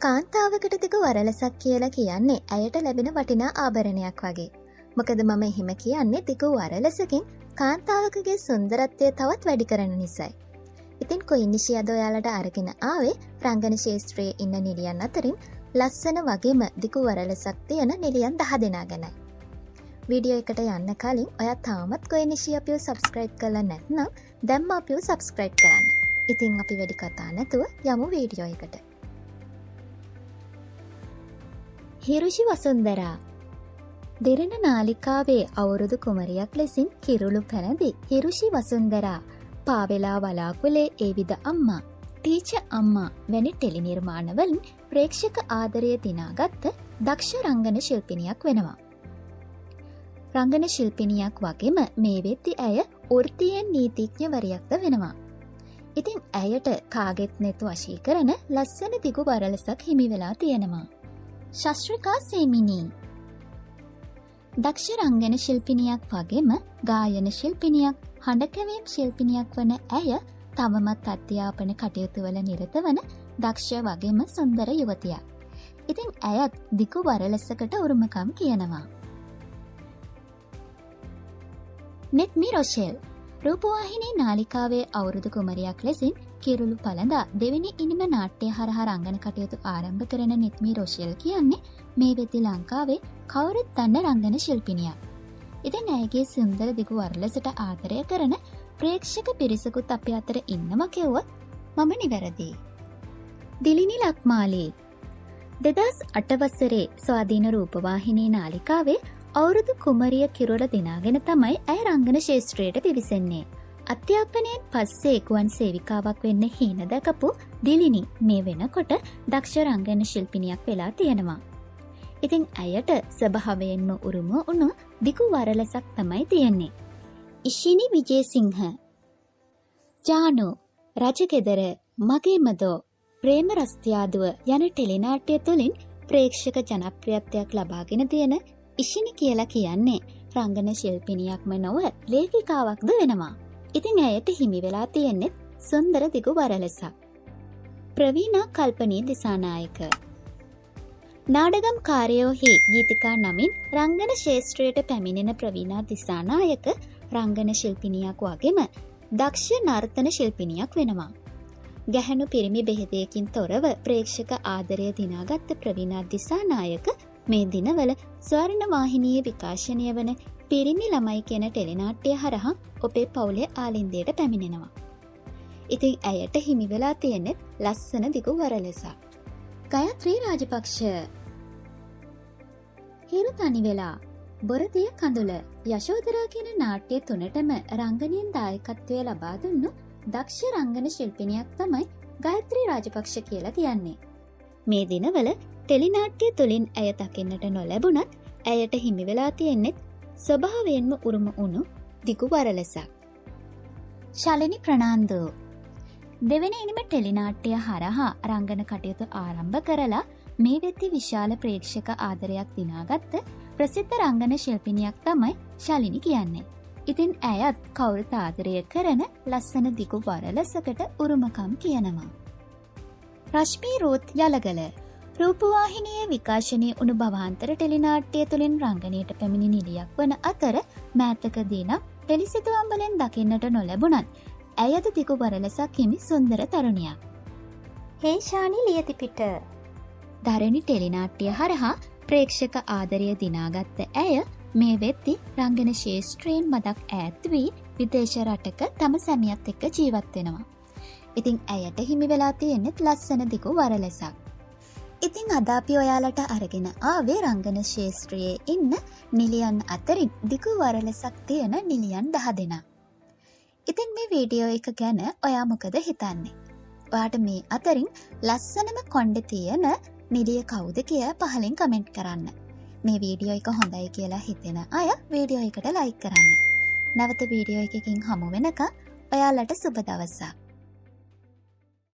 කාන්තාවකට දිගු වරලසක් කියලා කියන්නේ ඇයට ලැබෙන වටිනා ආභරණයක් වගේ. මොකද මම එහෙම කියන්නේ දිගු වරලසකින් කාන්තාවකගේ සුන්දරත්වය තවත් වැඩි කරන නිසායි. ඉතින් කොයිනිෂියද ඔයාලට අරගෙන ආවේ රංගන ශාස්ත්‍රයේ ඉන්න නිලියන් අතරින් ලස්සන වගේම දිගු වරලසක් තියෙන නිලියන් 10 දෙනා ගැනයි. වීඩියෝ එකට යන්න කලින් ඔයා තාමත් කොයිනිෂි අපිව සබ්ස්ක්‍රයිබ් කරලා නැත්නම් දැන්ම අපිව සබ්ස්ක්‍රයිබ් කරන්න. ඉතින් අපි වැඩි කතා නැතුව යමු වීඩියෝ එකට. හිරුෂි වසුන්දරා දෙරණ නාලිකාවේ අවුරුදු කුමරියක් ලෙසින් කිරුළු පැනදී හිරුෂි වසුන්දරා පාවෙලා වලාකුලේ ඒවිද අම්මා ටීචර් අම්මා වැනි ටෙලි නිර්මාණවලින් ප්‍රේක්ෂක ආදරය දිනාගත්ත දක්ෂ රංගන ශිල්පිනියක් වෙනවා. රංගන ශිල්පිනියක් වගේම මේ වෙද්දි ඇය වෘත්තීය නීතිඥවරියක්ද වෙනවා. ඉතින් ඇයට කාගෙත් නෙතු වශී කරන ලස්සන දිගු වරලසක් හිමි වෙලා තියෙනවා. ශස්ත්‍රිකා සේමිනී දක්ෂ රංගන ශිල්පිනියක් වගේම ගායන ශිල්පිනියක් හඬකැවීම් ශිල්පිනියක් වන ඇය තවමත් අධ්‍යාපන කටයුතු වල නිරත වන දක්ෂ වගේම සුන්දර යුවතියක්. ඉතින් ඇයත් දිගු වරලසකට උරුමකම් කියනවා. නෙත්මි රොෂෙල් රූපවාහිනී නාලිකාවේ අවුරුදු කුමරියක් ලෙසින් කිරුළු පළඳා දෙවෙනි ඉනිම නාට්‍ය හරහා රංගන කටයුතු ආරම්භ කරන නෙත්මි රොෂෙල් කියන්නේ මේ වෙද්දි ලංකාවේ කවුරුත් දන්න රංගන ශිල්පිනියක්. ඉතින් ඇයගේ සුන්දර දිගු වරලසට ආදරය කරන ප්‍රේක්ෂක පිරිසකුත් අපේ අතර ඉන්නවා කිව්වොත් මම නිවැරදියි. දිලිනි ලක්මාලී 2008 වසරේ ස්වාධීන රූපවාහිනී නාලිකාවේ අවුරුදු කුමරිය කිරුළ දිනාගෙන තමයි ඇය රංගන ශාස්ත්‍රයට පිවිසෙන්නේ. අධ්‍යාපනයෙන් පස්සේ ගුවන් සේවිකාවක් වෙන්න හීන දැකපු දිලිනි මේ වෙනකොට දක්ෂ රංගන ශිල්පිනියක් වෙලා තියෙනවා. ඉතින් ඇයට ස්වභාවයෙන්ම උරුම වුණු දිගු වරලසක් තමයි තියෙන්නේ. ඉෂිනි විජේසිංහ ජානු රජගෙදර මගේ මදෝ ප්‍රේම රස්තියාදුව යන ටෙලිනාට්‍ය තුළින් ප්‍රේක්ෂක ජනප්‍රියත්වයක් ලබාගෙන තියෙන ඉෂිනි කියලා කියන්නේ රංගන ශිල්පිනියක්ම නොව ලේඛිකාවක්ද වෙනවා. ඉතින් ඇයට හිමි වෙලා තියෙන්නේ සුන්දර දිගු වරලසක්. ප්‍රවීණා කල්පනී දිසානායක නාඩගම් කාර්යෝහි ගීතිකා නමින් රංගන ශාස්ත්‍රයට පැමිණෙන ප්‍රවීණා දිසානායක රංගන ශිල්පිනියක් වගේම දක්ෂ නර්තන ශිල්පිනියක් වෙනවා. ගැහැණු පිරිමි බෙහෙදයකින් තොරව ප්‍රේක්ෂක ආදරය දිනාගත්ත ප්‍රවීණා දිසානායක මේ දිනවල ස්වර්ණ වාහිනියේ විකාශනය වන පිරිමි ළමයි කියන ටෙලිනාට්‍ය හරහා ඔබේ පවුලේ ආලින්දයට පැමිණෙනවා. ඉතින් ඇයට හිමි වෙලා තියෙන්නේ ලස්සන දිගු වරලසක්. ගයත්‍රී රාජපක්ෂ හිරු තනි වෙලා බොරදිය කඳුල යශෝදරා කියන නාට්‍ය තුනටම රංගනයෙන් දායකත්වය ලබා දුන්නු දක්ෂ රංගන ශිල්පිනියක් තමයි ගයත්‍රී රාජපක්ෂ කියලා කියන්නේ. මේ දිනවල ටෙලිනාට්‍ය තුළින් ඇය දකින්නට නොලැබුණත් ඇයට හිමි වෙලා තියෙන්නේ ස්වභාවයෙන්ම උරුම වුණු දිගු වරලසක්. ශලිනි ප්‍රනාන්දු දෙවෙනි ඉනිම ටෙලිනාට්‍ය හරහා රංගන කටයුතු ආරම්භ කරලා මේ වෙද්දි විශාල ප්‍රේක්ෂක ආදරයක් දිනාගත්ත ප්‍රසිද්ධ රංගන ශිල්පිනියක් තමයි ශලිනි කියන්නේ. ඉතින් ඇයත් කවුරුත් ආදරය කරන ලස්සන දිගු වරලසකට උරුමකම් කියනවා. රශ්මී රෝත් යලගල රූපවාහිනියේ විකාශනය වුණු භවාන්තර ටෙලිනාට්‍ය තුළින් රංගනයට පැමිණි නිලියක් වන අතර මෑතකදී නම් ටෙලිසිතුවම්බලෙන් දකින්නට නොලැබුණත් ඇයද දිගු වරලසක් හිමි සුන්දර තරුණියක්. හේෂානි ලියතිපිට ධරණි ටෙලිනාට්‍ය හරහා ප්‍රේක්ෂක ආදරය දිනාගත්ත ඇය මේ වෙද්දි රංගන ශාස්ත්‍රයෙන් මදක් ඈත් වී විදේශ රටක තම සැමියත් එක්ක ජීවත් වෙනවා. ඉතින් ඇයට හිමි වෙලා තියෙන්නේ ලස්සන දිගු වරලසක්. ඉතින් අද අපි ඔයාලට අරගෙන ආවේ රංගන ශාස්ත්‍රයේ ඉන්න නිලියන් අතරින් දිගු වරලසක් තියෙන නිලියන් 10 දෙනා. ඉතින් මේ වීඩියෝ එක ගැන ඔයා මොකද හිතන්නේ? ඔයාට මේ අතරින් ලස්සනම කොණ්ඩේ තියෙන නිලිය කවුද කියලා පහලින් කමෙන්ට් කරන්න. මේ වීඩියෝ එක හොඳයි කියලා හිතෙන අය වීඩියෝ එකට ලයික් කරන්න. නැවත වීඩියෝ එකකින් හමු වෙනකන් ඔයාලට සුබ දවසක්.